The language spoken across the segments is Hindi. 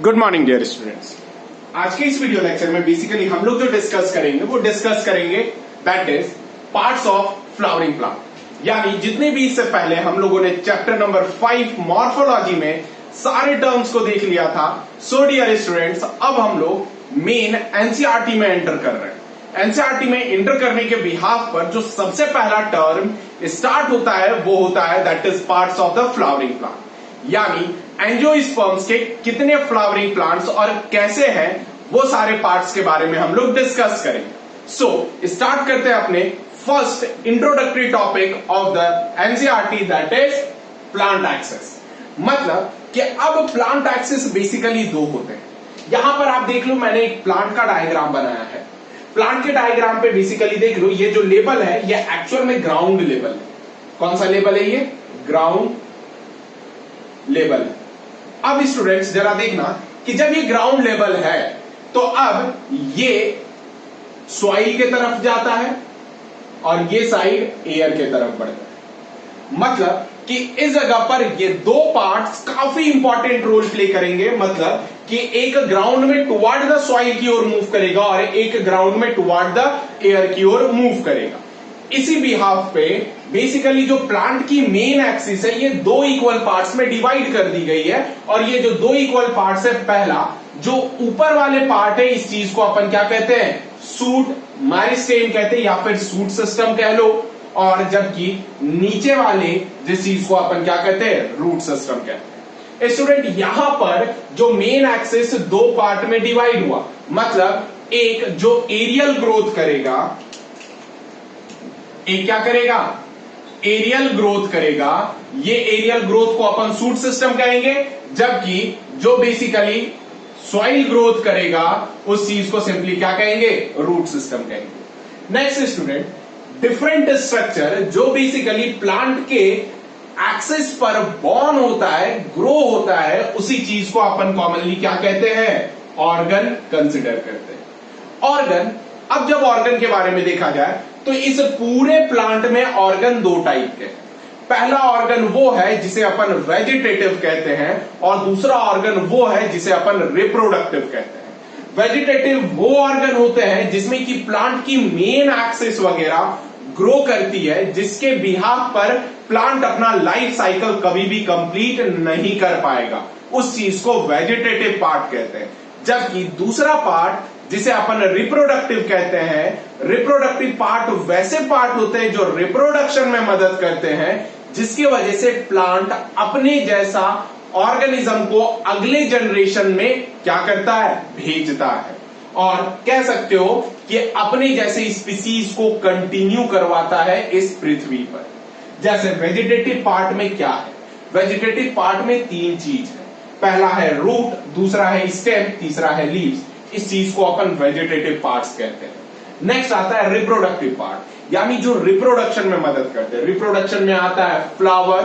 Good morning dear students. आज के इस वीडियो लेक्चर में बेसिकली हम लोग जो डिस्कस करेंगे that is parts of flowering plant. यानी जितने भी इससे पहले हम लोगों ने चैप्टर नंबर 5 मॉर्फोलॉजी में सारे टर्म्स को देख लिया था। सो डियर स्टूडेंट्स, अब हम लोग मेन एनसीईआरटी में एंटर कर रहे हैं। एनसीईआरटी में एंटर करने के बिहाफ पर जो सबसे पहला टर्म स्टार्ट होता है वो होता है that is parts of the flowering plant. यानी एंजियोस्पर्म्स के कितने फ्लावरिंग प्लांट्स और कैसे हैं वो सारे पार्ट्स के बारे में हम लोग डिस्कस करेंगे। सो स्टार्ट करते हैं अपने first introductory topic of the NCERT that is plant access. मतलब कि अब प्लांट एक्सेस बेसिकली दो होते हैं। यहां पर आप देख लो, मैंने एक प्लांट का डायग्राम बनाया है। प्लांट के डायग्राम पे बेसिकली देख लो, ये जो लेवल है ये एक्चुअल में ग्राउंड लेवल है। कौन सा लेवल है? ये ग्राउंड लेवल है। अब स्टूडेंट्स जरा देखना कि जब ये ग्राउंड लेवल है तो अब ये सॉइल के तरफ जाता है और ये साइड एयर के तरफ बढ़ता है। मतलब कि इस जगह पर ये दो पार्ट्स काफी इंपॉर्टेंट रोल प्ले करेंगे। मतलब कि एक ग्राउंड में टुवर्ड द सॉइल की ओर मूव करेगा और एक ग्राउंड में टुवर्ड द एयर की ओर मूव करेगा। इसी बिहाफ पे बेसिकली जो प्लांट की मेन एक्सिस है ये दो इक्वल पार्ट्स में डिवाइड कर दी गई है। और ये जो दो इक्वल पार्ट्स है, पहला जो ऊपर वाले पार्ट है इस चीज को अपन क्या कहते हैं? सूट मेरिस्टेम कहते हैं या फिर सूट सिस्टम कह लो। और जबकि नीचे वाले जिस चीज को अपन क्या कहते हैं? रूट सिस्टम कहते हैं। स्टूडेंट यहां पर जो मेन एक्सिस दो पार्ट में डिवाइड हुआ, मतलब एक जो एरियल ग्रोथ करेगा, एक क्या करेगा? एरियल ग्रोथ करेगा। ये एरियल ग्रोथ को अपन सूट सिस्टम कहेंगे, जबकि जो बेसिकली सॉइल ग्रोथ करेगा उस चीज को सिंपली क्या कहेंगे? रूट सिस्टम कहेंगे। नेक्स्ट स्टूडेंट, डिफरेंट स्ट्रक्चर जो बेसिकली प्लांट के एक्सिस पर बॉर्न होता है, ग्रो होता है, उसी चीज को अपन कॉमनली क्या कहते हैं? ऑर्गन कंसिडर करते हैं। ऑर्गन, अब जब ऑर्गन के बारे में देखा जाए तो इस पूरे प्लांट में ऑर्गन दो टाइप के हैं। पहला ऑर्गन वो है जिसे अपन वेजिटेटिव कहते हैं और दूसरा ऑर्गन वो है जिसे अपन रिप्रोडक्टिव कहते हैं। वेजिटेटिव वो ऑर्गन होते हैं जिसमें कि प्लांट की मेन एक्सिस वगैरह ग्रो करती है, जिसके बिहाफ पर प्लांट अपना लाइफ साइकिल कभी भी कंप्लीट नहीं कर पाएगा। उस चीज को वेजिटेटिव पार्ट कहते हैं। जबकि दूसरा पार्ट जिसे अपन रिप्रोडक्टिव कहते हैं, रिप्रोडक्टिव पार्ट वैसे पार्ट होते हैं जो रिप्रोडक्शन में मदद करते हैं, जिसकी वजह से प्लांट अपने जैसा ऑर्गेनिज्म को अगले जनरेशन में क्या करता है? भेजता है। और कह सकते हो कि अपने जैसे स्पीसीज को कंटिन्यू करवाता है इस पृथ्वी पर। जैसे वेजिटेटिव पार्ट में क्या है? वेजिटेटिव पार्ट में तीन चीज है। पहला है रूट, दूसरा है स्टेम, तीसरा है लीव्स। इस चीज को अपन वेजिटेटिव पार्ट्स कहते हैं। नेक्स्ट आता है रिप्रोडक्टिव पार्ट, यानी जो रिप्रोडक्शन में मदद करते हैं। रिप्रोडक्शन में आता है फ्लावर,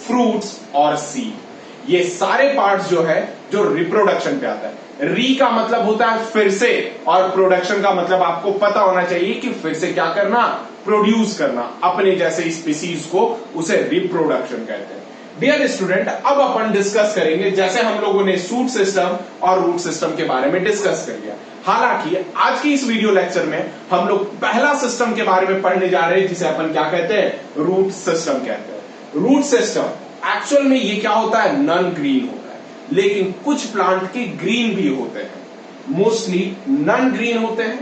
फ्रूट्स और सीड। ये सारे पार्ट्स जो है जो रिप्रोडक्शन पे आता है। री का मतलब होता है फिर से, और प्रोडक्शन का मतलब आपको पता होना चाहिए कि फिर से क्या करना? प्रोड्यूस करना अपने जैसे स्पीसीज को, उसे रिप्रोडक्शन कहते हैं। डियर स्टूडेंट, अब अपन डिस्कस करेंगे, जैसे हम लोगों ने सूट सिस्टम और रूट सिस्टम के बारे में डिस्कस कर लिया। हालांकि आज की इस वीडियो लेक्चर में हम लोग पहला सिस्टम के बारे में पढ़ने जा रहे हैं जिसे अपन क्या कहते हैं? रूट सिस्टम कहते हैं। रूट सिस्टम एक्चुअल में ये क्या होता है? नॉन ग्रीन होता है, लेकिन कुछ प्लांट के ग्रीन भी होते हैं। मोस्टली नॉन ग्रीन होते हैं,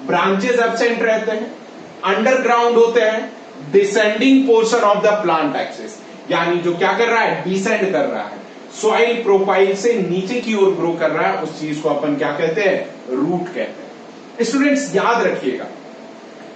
ब्रांचेस एब्सेंट रहते हैं, अंडरग्राउंड होते हैं, descending portion of the plant axis, यानी जो क्या कर रहा है? डिसेंड कर रहा है, सॉइल प्रोफाइल से नीचे की ओर ग्रो कर रहा है। उस चीज को अपन क्या कहते हैं? रूट कहते हैं। स्टूडेंट्स याद रखिएगा,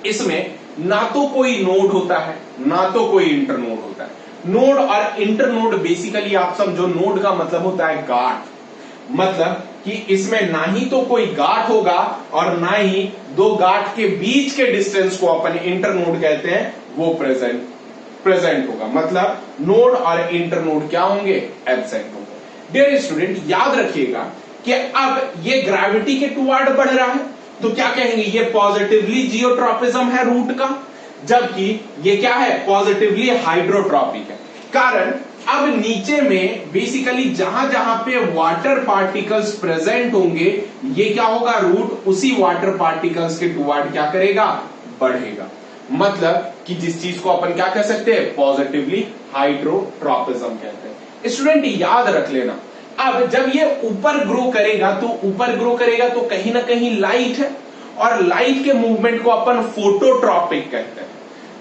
इसमें ना तो कोई नोड होता है ना तो कोई इंटरनोड होता है। नोड और इंटरनोड बेसिकली आप समझो, नोड का मतलब होता है गांठ। मतलब कि इसमें ना ही तो कोई गांठ होगा और ना ही दो गांठ के बीच के डिस्टेंस को अपन इंटरनोड कहते हैं, वो प्रेजेंट होगा। मतलब नोड और इंटरनोड क्या होंगे? एब्सेंट होंगे। डियर स्टूडेंट याद रखिएगा कि अब ये ग्रेविटी के टुवर्ड बढ़ रहा है, तो क्या कहेंगे? ये पॉजिटिवली जियोट्रॉपिज्म है रूट का, जबकि ये क्या है? पॉजिटिवली हाइड्रोट्रॉपिक है। कारण अब नीचे में बेसिकली जहां जहां पे वाटर पार्टिकल्स प्रेजेंट होंगे, ये क्या होगा, रूट उसी वाटर पार्टिकल्स के टुवर्ड क्या करेगा, बढ़ेगा। मतलब कि जिस चीज को अपन क्या कह सकते हैं, पॉजिटिवली हाइड्रोट्रॉपिज्म कहते हैं। स्टूडेंट याद रख लेना, अब जब ये ऊपर ग्रो करेगा तो कहीं ना कहीं लाइट है, और लाइट के मूवमेंट को अपन फोटोट्रॉपिक कहते हैं।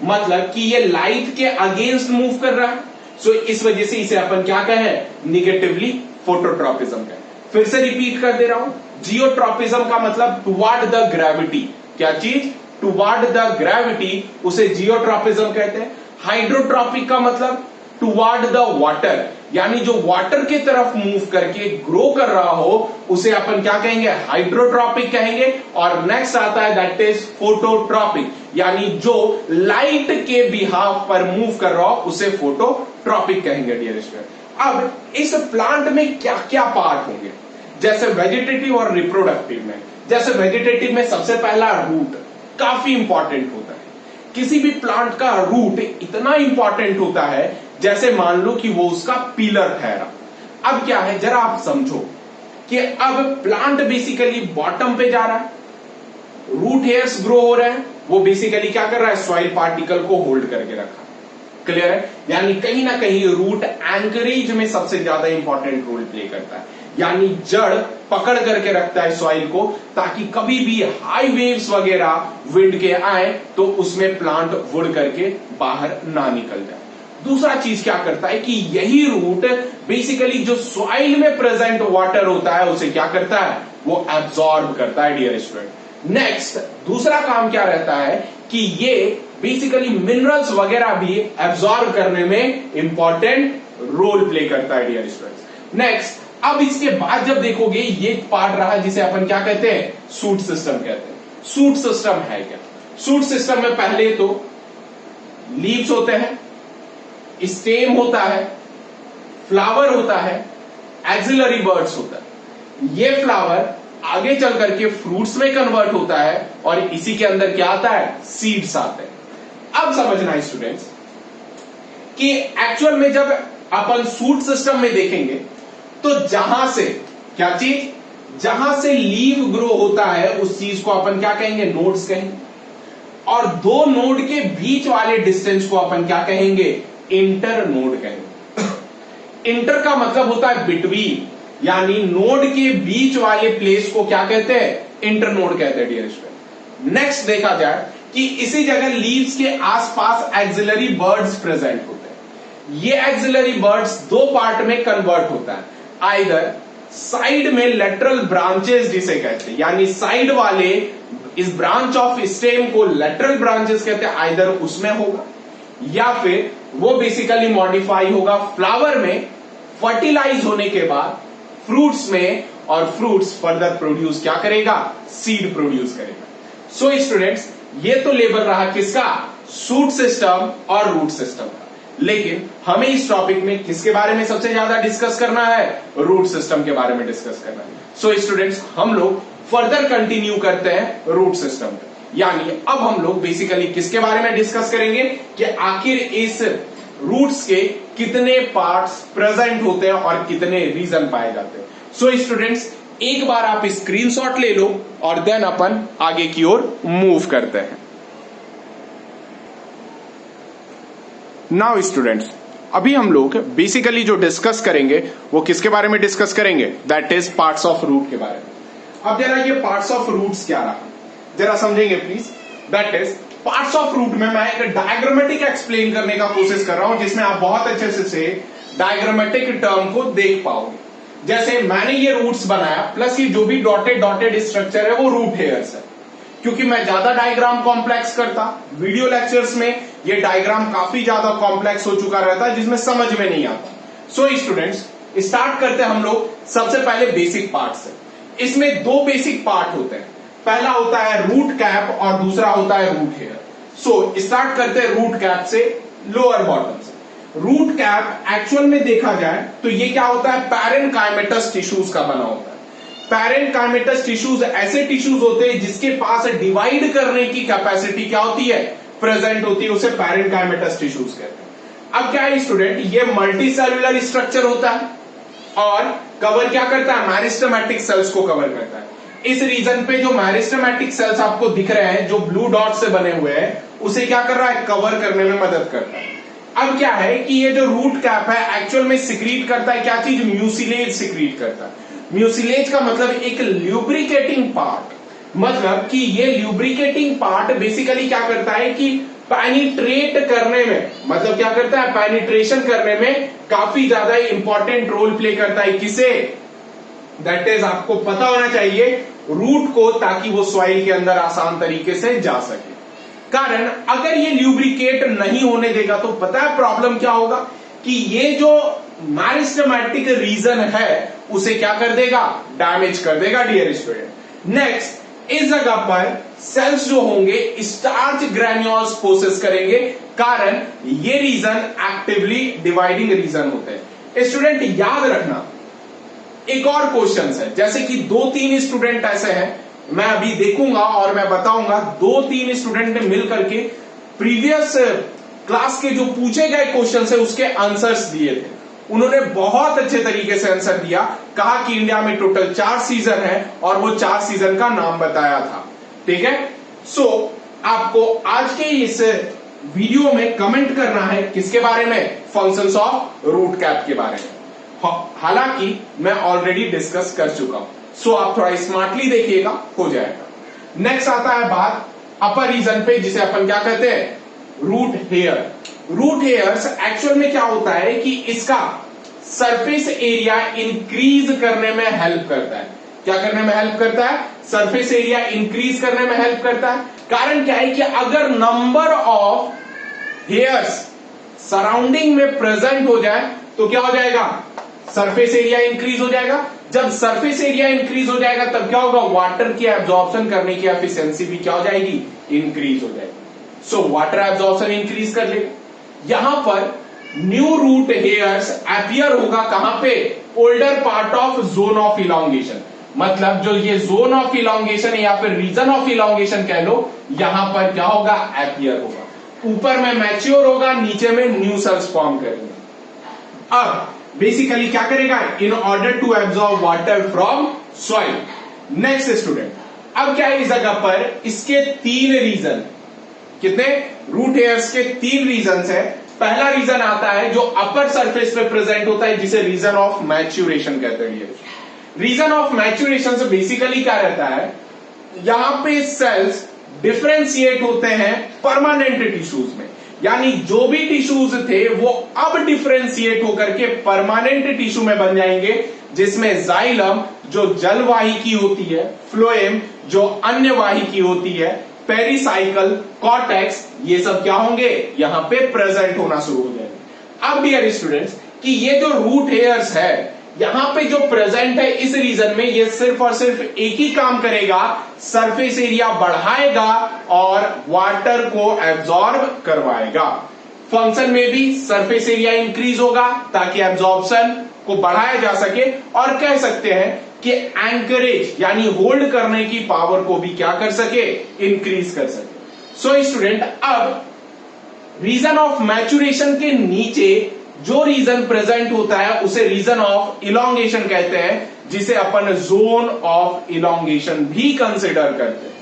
मतलब कि ये लाइट के अगेंस्ट मूव कर रहा है, सो इस वजह से इसे अपन क्या कहें, निगेटिवली फोटोट्रॉपिज्म कहें। फिर से रिपीट कर दे रहा हूं, जियोट्रॉपिज्म का मतलब टुवर्ड द ग्रेविटी, क्या चीज, टुवर्ड द ग्रेविटी, उसे जियोट्रॉपिज्म कहते हैं। हाइड्रोट्रॉपिक का मतलब टुवर्ड द वाटर, यानी जो वाटर की तरफ मूव करके ग्रो कर रहा हो उसे अपन क्या कहेंगे, हाइड्रोट्रॉपिक कहेंगे। और नेक्स्ट आता है दैट इज फोटोट्रॉपिक, यानी जो लाइट के बिहाफ पर मूव कर रहा हो उसे फोटोट्रॉपिक कहेंगे डियर स्टूडेंट। अब इस प्लांट में क्या क्या पार्ट होंगे, जैसे वेजिटेटिव और रिप्रोडक्टिव में। जैसे वेजिटेटिव में सबसे पहला रूट काफी इंपॉर्टेंट होता है। किसी भी प्लांट का रूट इतना इंपॉर्टेंट होता है जैसे मान लो कि वो उसका पिलर ठहरा। अब क्या है, जरा आप समझो कि अब प्लांट बेसिकली बॉटम पे जा रहा है, रूट हेयर्स ग्रो हो रहे हैं, वो बेसिकली क्या कर रहा है, सॉइल पार्टिकल को होल्ड करके रखा। क्लियर है, यानी कहीं ना कहीं रूट एंकरेज में सबसे ज्यादा इंपॉर्टेंट रोल प्ले करता है, यानी जड़ पकड़ करके रखता है सॉइल को, ताकि कभी भी हाई वेव्स वगैरह विंड के आए तो उसमें प्लांट वुड़ करके बाहर ना निकल जाए। दूसरा चीज क्या करता है कि यही रूट बेसिकली जो सॉइल में प्रेजेंट वाटर होता है उसे क्या करता है, वो एब्जॉर्ब करता है डियर स्टूडेंट। नेक्स्ट दूसरा काम क्या रहता है कि ये बेसिकली मिनरल्स वगैरह भी एब्जॉर्ब करने में इंपॉर्टेंट रोल प्ले करता है डियर स्टूडेंट्स। नेक्स्ट अब इसके बाद जब देखोगे ये पार्ट रहा जिसे अपन क्या कहते हैं, सूट सिस्टम कहते हैं। सूट सिस्टम है क्या, सूट सिस्टम में पहले तो लीव्स होते हैं, स्टेम होता है, फ्लावर होता है, एक्सिलरी बर्ड्स होता है। ये फ्लावर आगे चल करके फ्रूट्स में कन्वर्ट होता है और इसी के अंदर क्या आता है, सीड्स आते हैं। अब समझना स्टूडेंट्स कि एक्चुअल में जब अपन सूट सिस्टम में देखेंगे तो जहां से क्या चीज, जहां से लीव ग्रो होता है उस चीज को अपन क्या कहेंगे, नोड्स कहेंगे। और दो नोड के बीच वाले डिस्टेंस को अपन क्या कहेंगे, इंटर नोड कहेंगे। इंटर का मतलब होता है बिटवीन, यानी नोड के बीच वाले प्लेस को क्या कहते हैं, इंटर नोड कहते हैं डियर स्टूडेंट। नेक्स्ट देखा जाए कि इसी जगह लीव्स के आसपास एक्सिलरी बर्ड्स प्रेजेंट होते हैं। ये एक्सिलरी बर्ड्स दो पार्ट में कन्वर्ट होता है, आइदर साइड में लेटरल ब्रांचेस जिसे कहते हैं, यानी साइड वाले इस ब्रांच ऑफ स्टेम को लेटरल ब्रांचेस कहते हैं, आइदर उसमें होगा या फिर वो बेसिकली मॉडिफाई होगा फ्लावर में, फर्टिलाइज होने के बाद फ्रूट्स में, और फ्रूट्स फर्दर प्रोड्यूस क्या करेगा, सीड प्रोड्यूस करेगा। सो स्टूडेंट्स ये तो लेवल रहा किसका, सूट सिस्टम और रूट सिस्टम का। लेकिन हमें इस टॉपिक में किसके बारे में सबसे ज्यादा डिस्कस करना है, रूट सिस्टम के बारे में डिस्कस करना है। सो स्टूडेंट्स हम लोग फर्दर कंटिन्यू करते हैं रूट सिस्टम पे, यानी अब हम लोग बेसिकली किसके बारे में डिस्कस करेंगे कि आखिर इस रूट्स के कितने पार्ट्स प्रेजेंट होते हैं और कितने रीजन पाए जाते हैं। सो स्टूडेंट्स एक बार आप स्क्रीनशॉट ले लो और देन अपन आगे की ओर मूव करते हैं। नाउ स्टूडेंट्स अभी हम लोग बेसिकली जो डिस्कस करेंगे वो किसके बारे में डिस्कस करेंगे, that is parts of root के बारे में। अब जरा ये पार्ट्स ऑफ रूट्स क्या रहा, जरा समझेंगे please. That is parts of root में मैं एक डायग्रामेटिक एक्सप्लेन करने का कोशिश कर रहा हूं जिसमें आप बहुत अच्छे से डायग्रामेटिक टर्म को देख पाओगे। जैसे मैंने ये रूट्स बनाया प्लस ये जो भी डॉटेड डॉटेड स्ट्रक्चर है वो रूट हेयर्स है। क्योंकि मैं ज्यादा डायग्राम कॉम्प्लेक्स करता, वीडियो लेक्चर्स में ये डायग्राम काफी ज्यादा कॉम्प्लेक्स हो चुका रहता है जिसमें समझ में नहीं आता। सो स्टूडेंट्स स्टार्ट करते हैं हम लोग सबसे पहले बेसिक पार्ट से। इसमें दो बेसिक पार्ट होते हैं, पहला होता है रूट कैप और दूसरा होता है रूट हेयर। सो स्टार्ट करते हैं रूट कैप से, लोअर बॉटम से। रूट कैप एक्चुअल में देखा जाए तो ये क्या होता है, पैरेनकाइमेटस टिश्यूज का बना होता है। पैरेनकाइमेटस टिश्यूज ऐसे टिश्यूज होते हैं जिसके पास डिवाइड करने की कैपेसिटी क्या होती है, प्रेजेंट होती है, उसे पैरेनकाइमेटस टिश्यूज कहते हैं। अब क्या है स्टूडेंट, ये मल्टी सेलुलर स्ट्रक्चर होता है और कवर क्या करता है, मेरिस्टेमेटिक सेल्स को कवर करता है। इस रीजन पे जो मेरिस्टेमेटिक सेल्स आपको दिख रहे हैं जो ब्लू डॉट से बने हुए हैं, उसे क्या कर रहा है, कवर करने में मदद करता है। अब क्या है कि ये जो रूट कैप है एक्चुअल में सिक्रीट करता है क्या चीज, म्यूसिलेज सिक्रीट करता है। म्यूसिलेज का मतलब एक ल्यूब्रिकेटिंग पार्ट, मतलब कि ये ल्यूब्रिकेटिंग पार्ट बेसिकली क्या करता है कि पेनिट्रेट करने में, मतलब क्या करता है, पेनिट्रेशन करने में काफी ज्यादा इंपॉर्टेंट रोल प्ले करता है। किसे, दैट इज आपको पता होना चाहिए रूट को, ताकि वो सॉइल के अंदर आसान तरीके से जा सके। कारण अगर ये ल्यूब्रिकेट नहीं होने देगा तो पता है प्रॉब्लम क्या होगा कि ये जो मेरिस्टेमेटिक रीजन है उसे क्या कर देगा, डैमेज कर देगा डियर स्टूडेंट। नेक्स्ट, इस जगह पर सेल्स जो होंगे स्टार्च ग्रैन्यूल्स प्रोसेस करेंगे, कारण ये रीजन एक्टिवली डिवाइडिंग रीजन होते हैं। स्टूडेंट याद रखना, एक और क्वेश्चन है, जैसे कि 2-3 स्टूडेंट ऐसे हैं, मैं अभी देखूंगा और मैं बताऊंगा, 2-3 स्टूडेंट ने मिल करके प्रीवियस क्लास के जो पूछे गए क्वेश्चन है उसके आंसर्स दिए थे। उन्होंने बहुत अच्छे तरीके से आंसर दिया, कहा कि इंडिया में टोटल 4 सीजन है और वो 4 सीजन का नाम बताया था। ठीक है, सो आपको आज के इस वीडियो में कमेंट करना है किसके बारे में, फंक्शंस ऑफ रूट कैप के बारे में। हालांकि मैं ऑलरेडी डिस्कस कर चुका हूं, सो आप थोड़ा स्मार्टली देखिएगा, हो जाएगा। नेक्स्ट आता है बात अपर रीजन पे, जिसे अपन क्या कहते हैं, root hair. Root hairs actual में क्या होता है कि इसका सरफेस एरिया इंक्रीज करने में हेल्प करता है। क्या करने में हेल्प करता है, सरफेस एरिया इंक्रीज करने में हेल्प करता है। कारण क्या है कि अगर नंबर ऑफ हेयर्स सराउंडिंग में प्रेजेंट हो जाए तो क्या हो जाएगा, सरफेस एरिया इंक्रीज हो जाएगा। जब सरफेस एरिया इंक्रीज हो जाएगा तब क्या होगा, वाटर की एब्जॉर्प्शन करने की एफिशिएंसी भी क्या हो जाएगी, इंक्रीज हो जाएगी। सो वाटर एब्जॉर्प्शन इंक्रीज कर लेगा। यहां पर न्यू रूट हेयर्स अपीयर होगा कहां पे, older part of zone of elongation, मतलब जो ये जोन ऑफ इलॉन्गेशन या फिर रीजन ऑफ इलॉन्गेशन कह लो, यहां पर क्या होगा, अपीयर होगा। ऊपर में मैच्योर होगा, नीचे में न्यू सेल्स फॉर्म करेंगे। अब बेसिकली क्या करेगा, in order to absorb water from soil. Next student, अब क्या है इस जगह पर, इसके 3 रीजन, कितने, रूट हेयर्स के 3 रीजन है। पहला रीजन आता है जो अपर सरफेस पे प्रेजेंट होता है, जिसे रीजन ऑफ मैच्यूरेशन कहते हैं। रीजन ऑफ मैच्यूरेशन से बेसिकली क्या रहता है, यहां पे सेल्स डिफरेंशिएट होते हैं परमानेंट टिश्यूज में, यानी जो भी टिश्यूज थे वो अब डिफरेंशिएट होकर के परमानेंट टिश्यू में बन जाएंगे, जिसमें जाइलम जो जलवाहिकी होती है, फ्लोएम जो अन्यवाहिकी होती है, पेरिसाइकल, कॉर्टेक्स, ये सब क्या होंगे, यहां पे प्रेजेंट होना शुरू हो जाएंगे। अब डियर स्टूडेंट्स कि ये जो रूट हेयर्स है यहां पे जो प्रेजेंट है इस रीजन में, ये सिर्फ और सिर्फ एक ही काम करेगा, सरफेस एरिया बढ़ाएगा और वाटर को एब्जॉर्ब करवाएगा। फंक्शन में भी सरफेस एरिया इंक्रीज होगा ताकि एब्जॉर्प्शन को बढ़ाया जा सके, और कह सकते हैं कि एंकरेज यानी होल्ड करने की पावर को भी क्या कर सके, इंक्रीज कर सके। सो स्टूडेंट, अब रीजन ऑफ मैच्यूरेशन के नीचे जो रीजन प्रेजेंट होता है उसे रीजन ऑफ इलॉन्गेशन कहते हैं, जिसे अपन जोन ऑफ इलॉन्गेशन भी कंसिडर करते हैं।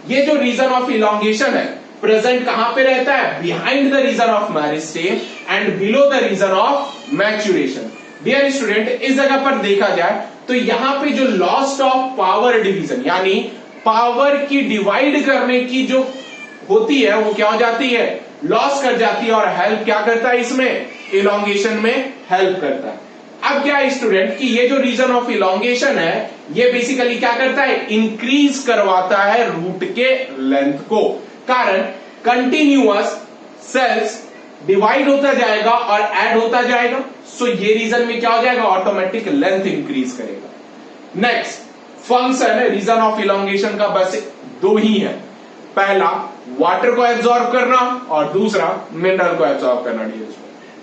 ये जो रीजन ऑफ इलॉन्गेशन है प्रेजेंट कहां पे रहता है, behind the region of meristem and below the region of maturation. Dear student, इस जगह पर देखा जाए तो यहां पे जो लॉस्ट ऑफ पावर डिवीजन, यानी पावर की डिवाइड करने की जो होती है वो क्या हो जाती है, लॉस कर जाती है, और हेल्प क्या करता है, इसमें इलॉन्गेशन में हेल्प करता है। अब क्या है स्टूडेंट कि ये जो रीजन ऑफ इलॉन्गेशन है ये बेसिकली क्या करता है, इंक्रीज करवाता है रूट के लेंथ को। कारण कंटिन्यूअस सेल्स डिवाइड होता जाएगा और ऐड होता जाएगा, सो ये रीजन में क्या हो जाएगा, ऑटोमेटिक लेंथ इंक्रीज करेगा। Next function region of elongation का बस 2 ही है, पहला वाटर को एब्जॉर्ब करना और दूसरा मिनरल को एब्जॉर्ब करना।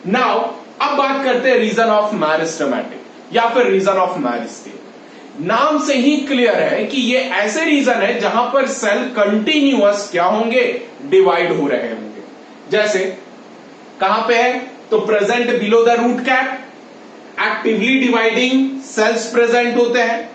नाउ अब बात करते हैं रीजन ऑफ मैरिस्टेमेटिक या फिर रीजन ऑफ मैरिस्टेम। नाम से ही क्लियर है कि ये ऐसे रीजन है जहां पर सेल कंटिन्यूअस क्या होंगे, डिवाइड हो रहे होंगे। जैसे कहां पे है, तो present below the root cap, actively dividing cells present होते हैं।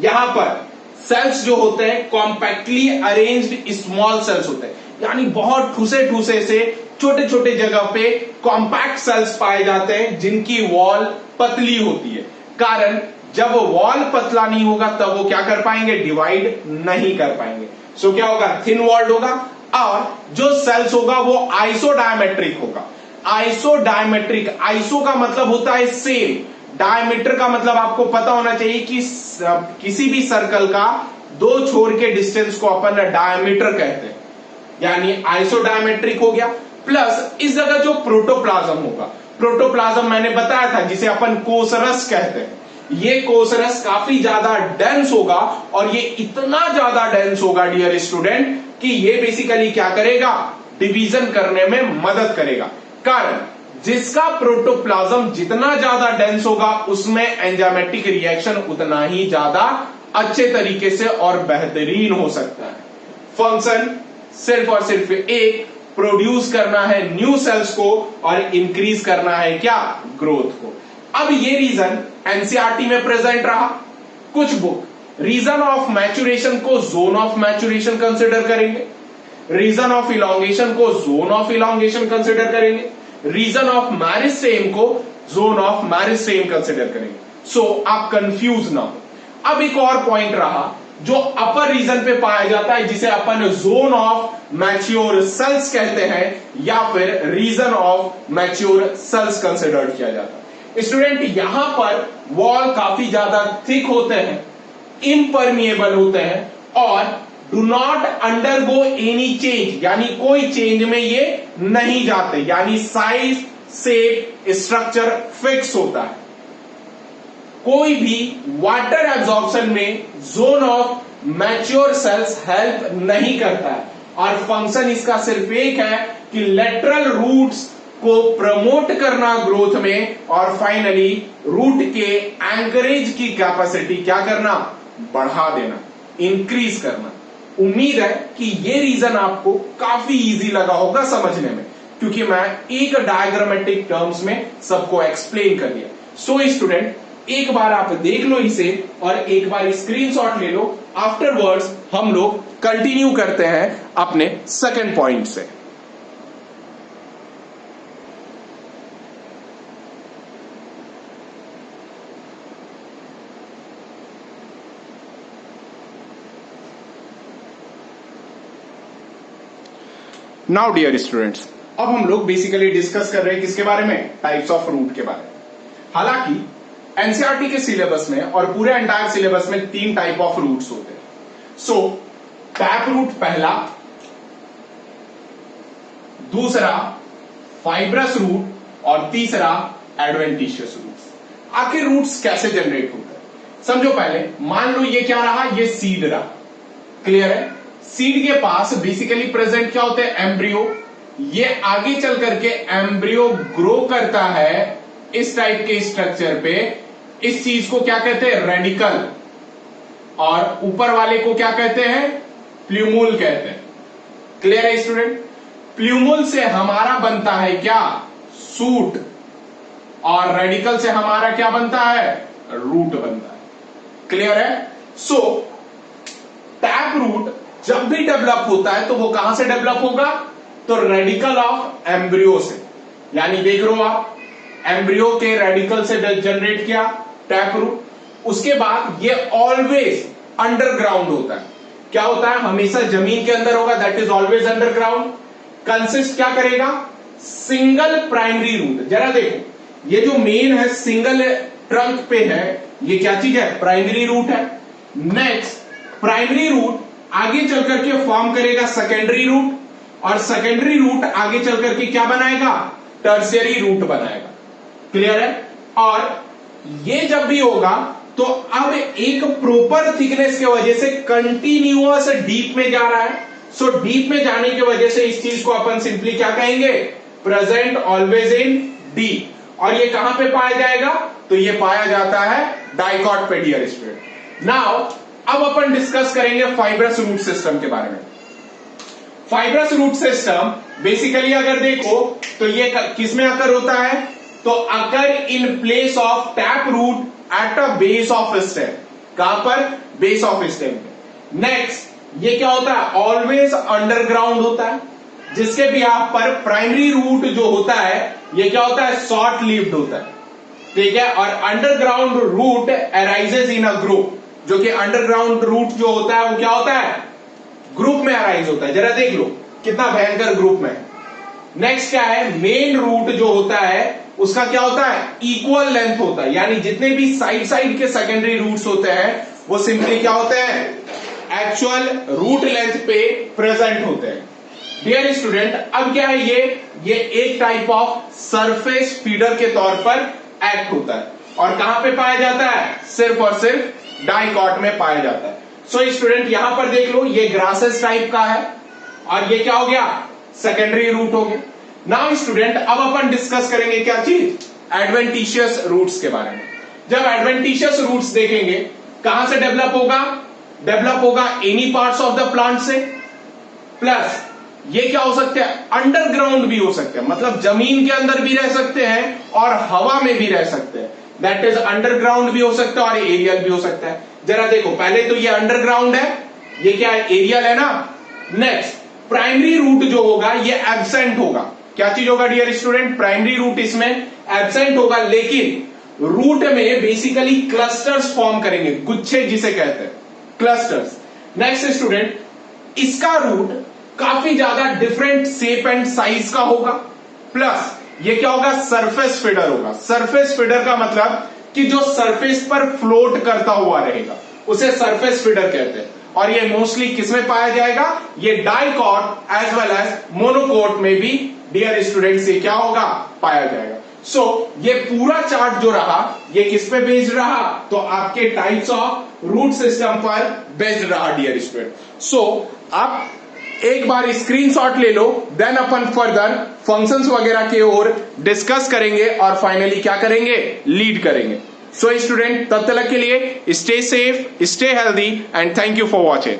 यहां पर सेल्स जो होते हैं कॉम्पैक्टली अरेंज्ड स्मॉल सेल्स होते हैं, यानी बहुत ठूसे ठूसे से छोटे छोटे जगह पे कॉम्पैक्ट सेल्स पाए जाते हैं जिनकी वॉल पतली होती है। कारण जब वॉल पतला नहीं होगा तब वो क्या कर पाएंगे, डिवाइड नहीं कर पाएंगे। सो क्या होगा, थिन वॉल्ड होगा, और जो सेल्स होगा वो आइसोडायमेट्रिक होगा। आइसोडायमेट्रिक, आइसो का मतलब होता है सेम, डायमीटर का मतलब आपको पता होना चाहिए कि किसी भी सर्कल का दो छोर के डिस्टेंस को अपन डायमीटर कहते हैं, यानी आइसोडायमेट्रिक हो गया। प्लस इस जगह जो प्रोटोप्लाज्म होगा, प्रोटोप्लाज्म मैंने बताया था जिसे अपन कोसरस कहते हैं, ये कोसरस काफी ज्यादा डेंस होगा, और ये इतना ज्यादा डेंस होगा डियर स्टूडेंट कि ये बेसिकली क्या करेगा, डिवीजन करने में मदद करेगा। कारण जिसका प्रोटोप्लाज्म जितना ज्यादा डेंस होगा उसमें एंजाइमेटिक रिएक्शन उतना ही ज्यादा अच्छे तरीके से और बेहतरीन हो सकता है। फंक्शन सिर्फ और सिर्फ एक, प्रोड्यूस करना है न्यू सेल्स को और इंक्रीज करना है क्या, ग्रोथ को। अब ये रीजन एनसीईआरटी में प्रेजेंट रहा। कुछ बुक रीजन ऑफ मैच्योरेशन को जोन ऑफ मैच्योरेशन कंसिडर करेंगे, रीजन ऑफ इलॉन्गेशन को जोन ऑफ इलॉन्गेशन कंसिडर करेंगे, रीजन ऑफ मैरिस्टेम को जोन ऑफ मैरिस्टेम कंसिडर करेंगे। सो आप कंफ्यूज ना हो। अब एक और पॉइंट रहा जो अपर रीजन पे पाया जाता है जिसे अपन जोन ऑफ मैच्योर सेल्स कहते हैं, या फिर region of mature cells consider किया जाता है। स्टूडेंट यहां पर वॉल काफी ज्यादा थिक होते हैं, इम्परमिएबल होते हैं, और do not undergo any change, यानी कोई चेंज में ये नहीं जाते, यानी साइज शेप स्ट्रक्चर फिक्स होता है। कोई भी वाटर एब्जॉर्प्शन में zone of mature sales help नहीं करता है, और फंक्शन इसका सिर्फ एक है कि लेटरल रूट्स को प्रमोट करना ग्रोथ में, और फाइनली रूट के एंकरेज की कैपेसिटी क्या करना, बढ़ा देना, इंक्रीज करना। उम्मीद है कि ये रीजन आपको काफी इजी लगा होगा समझने में, क्योंकि मैं एक डायग्रामेटिक टर्म्स में सबको एक्सप्लेन कर दिया। सो स्टूडेंट एक बार आप देख लो इसे और एक बार स्क्रीनशॉट ले लो। आफ्टरवर्ड्स हम लोग कंटिन्यू करते हैं अपने सेकंड पॉइंट से। नाउ डियर स्टूडेंट्स, अब हम लोग बेसिकली डिस्कस कर रहे हैं किसके बारे में, टाइप्स ऑफ रूट के बारे में। हालांकि एनसीईआरटी के सिलेबस में और पूरे एंटायर सिलेबस में 3 टाइप ऑफ रूट्स होते हैं। सो टैप रूट पहला, दूसरा फाइब्रस रूट, और तीसरा एडवेंटिशियस रूट्स। आखिर रूट्स कैसे जनरेट होते हैं समझो। पहले मान लो ये क्या रहा, ये सीड रहा, क्लियर है। सीड के पास बेसिकली प्रेजेंट क्या होते हैं, एम्ब्रियो। ये आगे चल करके एम्ब्रियो ग्रो करता है इस टाइप के स्ट्रक्चर पे। इस चीज को क्या कहते हैं, रेडिकल, और ऊपर वाले को क्या कहते हैं, प्ल्यूमुल कहते हैं। क्लियर है स्टूडेंट। प्ल्यूमुल से हमारा बनता है क्या, सूट, और रेडिकल से हमारा क्या बनता है, रूट बनता है। क्लियर है। सो टैप रूट जब भी डेवलप होता है तो वो कहां से डेवलप होगा, तो रेडिकल ऑफ एम्ब्रियो से। यानी देख रहे हो आप, एम्ब्रियो के रेडिकल से जनरेट किया टैप रूट। उसके बाद ये ऑलवेज अंडरग्राउंड होता है। क्या होता है, हमेशा जमीन के अंदर होगा, that is always underground. Consist क्या करेगा, सिंगल प्राइमरी रूट। जरा देखो, ये जो मेन है सिंगल ट्रंक पे है, ये क्या चीज है, प्राइमरी रूट है। नेक्स्ट प्राइमरी रूट आगे चल करके फॉर्म करेगा सेकेंडरी रूट, और सेकेंडरी रूट आगे चल करके क्या बनाएगा, टर्शियरी रूट बनाएगा। क्लियर है। और ये जब भी होगा तो अब एक प्रॉपर थिकनेस की वजह से कंटिन्यूअस डीप में जा रहा है। सो डीप में जाने की वजह से इस चीज को अपन सिंपली क्या कहेंगे, प्रेजेंट ऑलवेज इन डीप। और ये कहां पे पाया जाएगा, तो ये पाया जाता है डाइकॉट पे डियर स्टूडेंट। नाउ अब अपन डिस्कस करेंगे फाइब्रस रूट सिस्टम के बारे में। फाइब्रस रूट सिस्टम बेसिकली अगर देखो तो ये किस में अकर होता है, तो occur in place of tap root at a base of stem. कहां पर? Base of stem. नेक्स्ट ये क्या होता है? ऑलवेज अंडरग्राउंड होता है, जिसके बिहाफ पर प्राइमरी रूट जो होता है ये क्या होता है? शॉर्ट लिव्ड होता है, ठीक है। और underground root arises in a group, जो कि अंडरग्राउंड रूट जो होता है वो क्या होता है? ग्रुप में अराइज होता है। जरा देख लो कितना भयंकर ग्रुप में। नेक्स्ट क्या है? मेन रूट जो होता है उसका क्या होता है? इक्वल लेंथ होता है, यानी जितने भी साइड साइड के सेकेंडरी रूट्स होते हैं वो सिंपली क्या होते हैं? एक्चुअल रूट लेंथ पे प्रेजेंट होते हैं। डियर स्टूडेंट, अब क्या है ये एक टाइप ऑफ सरफेस फीडर के तौर पर एक्ट होता है, और कहां पे पाया जाता है? सिर्फ और सिर्फ डाइकॉट में पाया जाता है। सो स्टूडेंट यहां पर देख लो, ये ग्रासेस टाइप का है, और ये क्या हो गया? सेकेंडरी रूट हो गया। नाउ स्टूडेंट अब अपन डिस्कस करेंगे क्या चीज? एडवेंटिशियस रूट्स के बारे में। जब एडवेंटिशियस रूट्स देखेंगे, कहां से डेवलप होगा? डेवलप होगा any parts of the plant से, प्लस ये क्या हो सकते हैं? अंडरग्राउंड भी हो सकते हैं, मतलब जमीन के अंदर भी रह सकते हैं और हवा में भी रह सकते हैं। दैट इज अंडरग्राउंड भी हो सकता है और एरियल भी हो सकता है। जरा देखो, पहले तो ये अंडरग्राउंड है, ये क्या है? एरियल है ना। नेक्स्ट प्राइमरी रूट जो होगा ये एब्सेंट होगा। क्या चीज होगा डियर स्टूडेंट? प्राइमरी रूट इसमें एब्सेंट होगा, लेकिन रूट में बेसिकली क्लस्टर्स फॉर्म करेंगे, गुच्छे जिसे कहते हैं, क्लस्टर्स। नेक्स्ट स्टूडेंट, इसका रूट काफी ज्यादा डिफरेंट शेप एंड साइज का होगा, प्लस ये क्या होगा? सरफेस फीडर होगा। सरफेस फीडर का मतलब कि जो सरफेस पर फ्लोट करता हुआ रहेगा उसे सरफेस फीडर कहते हैं, और ये मोस्टली किसमें पाया जाएगा? ये dicot as well as monocot में भी डियर स्टूडेंट्स ये क्या होगा? पाया जाएगा। सो ये पूरा चार्ट जो रहा ये किस पे बेस्ड रहा? तो आपके टाइप्स ऑफ रूट सिस्टम पर बेस्ड रहा डियर स्टूडेंट। सो आप एक बार स्क्रीनशॉट ले लो, देन अपन फर्दर फंक्शंस वगैरह की ओर डिस्कस करेंगे और फाइनली क्या करेंगे? लीड करेंगे। सो स्टूडेंट तब तक के लिए stay safe, stay healthy and thank you for watching.